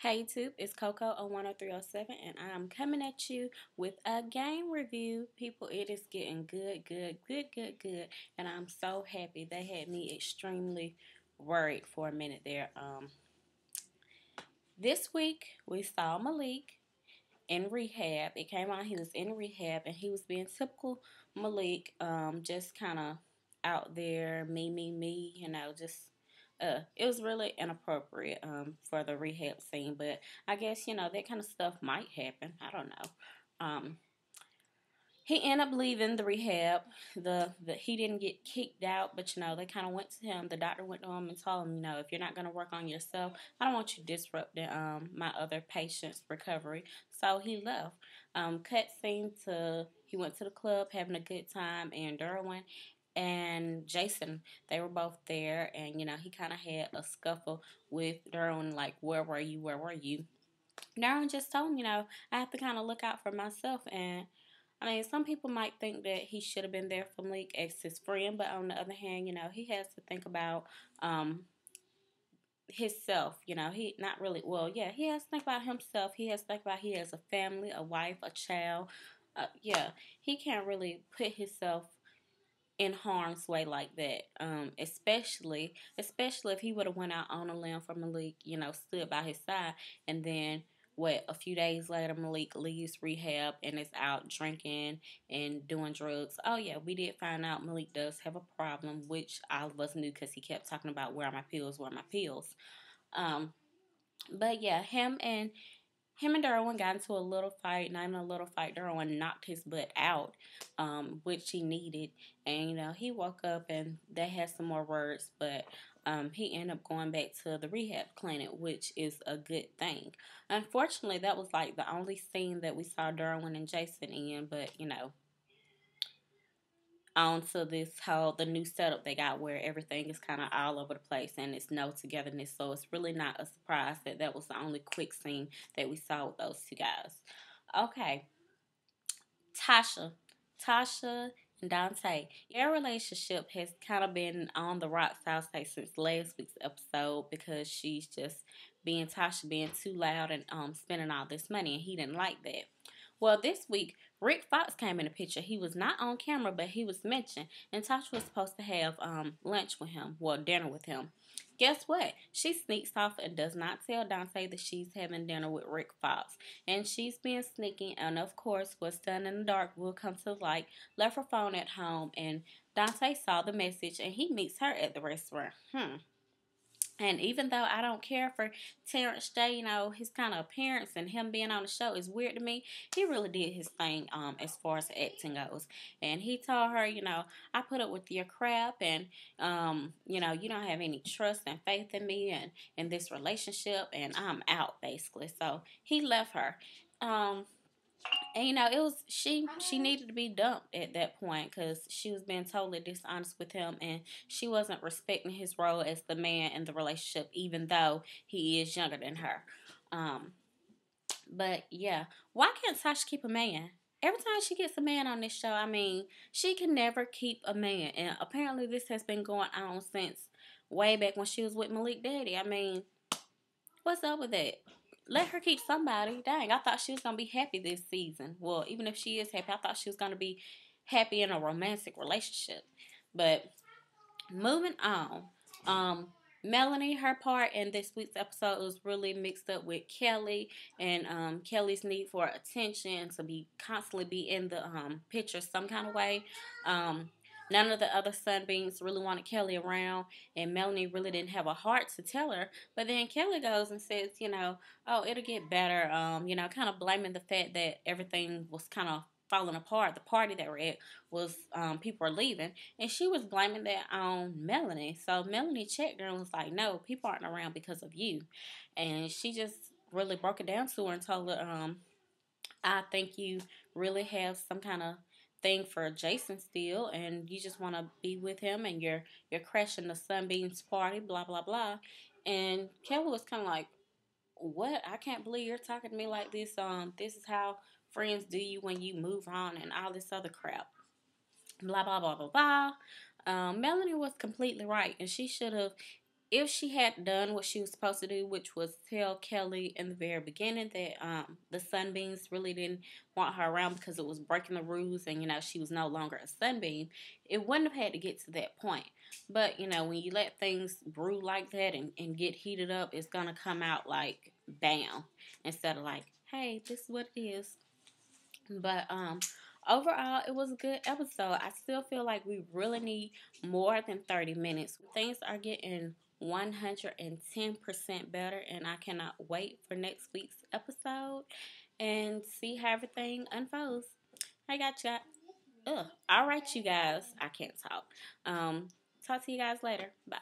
Hey YouTube, it's Coco on 10307 and I'm coming at you with a game review. People, it is getting good. And I'm so happy. They had me extremely worried for a minute there. This week we saw Malik in rehab. It came out he was in rehab and he was being typical Malik, just kind of out there, me, just it was really inappropriate for the rehab scene, but I guess that kind of stuff might happen. I don't know. He ended up leaving the rehab. The he didn't get kicked out, but they kind of went to him. The doctor went to him and told him, if you're not gonna work on yourself, I don't want you disrupting my other patient's recovery. So he left. Cut scene to he went to the club having a good time, and Derwin and Jason, they were both there, and he kind of had a scuffle with Derwin, like, where were you? Where were you? Darren just told him, I have to kind of look out for myself. And I mean, some people might think that he should have been there for Malik as his friend, but on the other hand, he has to think about himself. He not really, well, yeah, he has to think about himself. He has to think about he has a family, a wife, a child. Yeah, he can't really put himself in harm's way like that. Especially if he would have went out on a limb for Malik, stood by his side, and then a few days later Malik leaves rehab and is out drinking and doing drugs. Oh yeah, we did find out Malik does have a problem, which all of us knew because he kept talking about where are my pills, where are my pills. But yeah, him and Derwin got into a little fight, not even a little fight. Derwin knocked his butt out, which he needed. And, he woke up and they had some more words, but he ended up going back to the rehab clinic, which is a good thing. Unfortunately, that was like the only scene that we saw Derwin and Jason in, but, on to this whole the new setup they got where everything is kind of all over the place and it's no togetherness, so it's really not a surprise that that was the only quick scene that we saw with those two guys. Okay, Tasha and Dante, their relationship has kind of been on the rocks, I'll say, since last week's episode, because she's just being Tasha being too loud and spending all this money, and he didn't like that. Well, this week, Rick Fox came in the picture. He was not on camera, but he was mentioned. And Tasha was supposed to have lunch with him, well, dinner with him. Guess what? She sneaks off and does not tell Dante that she's having dinner with Rick Fox. And she's being sneaky, and of course, what's done in the dark will come to light. Left her phone at home, and Dante saw the message, and he meets her at the restaurant. And even though I don't care for Terrence J, his kind of appearance and him being on the show is weird to me, he really did his thing as far as acting goes. And he told her, I put up with your crap, and, you don't have any trust and faith in me and in this relationship, and I'm out, basically. So he left her. And it was she needed to be dumped at that point because she was being totally dishonest with him, and she wasn't respecting his role as the man in the relationship, even though he is younger than her. But yeah, why can't Tasha keep a man? Every time she gets a man on this show, I mean, she can never keep a man, and apparently this has been going on since way back when she was with Malik Daddy. I mean, what's up with that? Let her keep somebody. Dang, I thought she was gonna be happy this season. Well, even if she is happy, I thought she was gonna be happy in a romantic relationship. But moving on, Melanie, her part in this week's episode was really mixed up with Kelly and Kelly's need for attention, to be constantly be in the picture some kind of way. None of the other Sunbeams really wanted Kelly around, and Melanie really didn't have a heart to tell her. But then Kelly goes and says, oh, it'll get better, kind of blaming the fact that everything was kind of falling apart. The party that we're at was, people are leaving, and she was blaming that on Melanie. So Melanie checked her and was like, no, people aren't around because of you. And she just really broke it down to her and told her, I think you really have some kind of thing for Jason still, and you just want to be with him, and you're crashing the Sunbeams party, blah blah blah. And Kelly was kind of like, "What? I can't believe you're talking to me like this. This is how friends do you when you move on, and all this other crap." Blah blah blah blah blah. Melanie was completely right, and she should have if she had done what she was supposed to do, which was tell Kelly in the very beginning that the Sunbeams really didn't want her around because it was breaking the rules and she was no longer a Sunbeam, it wouldn't have had to get to that point. But when you let things brew like that and get heated up, it's gonna come out like bam instead of like, hey, this is what it is. But overall, it was a good episode. I still feel like we really need more than 30 minutes. Things are getting 110% better, and I cannot wait for next week's episode and see how everything unfolds. I got you. All right, you guys. I can't talk. Talk to you guys later. Bye.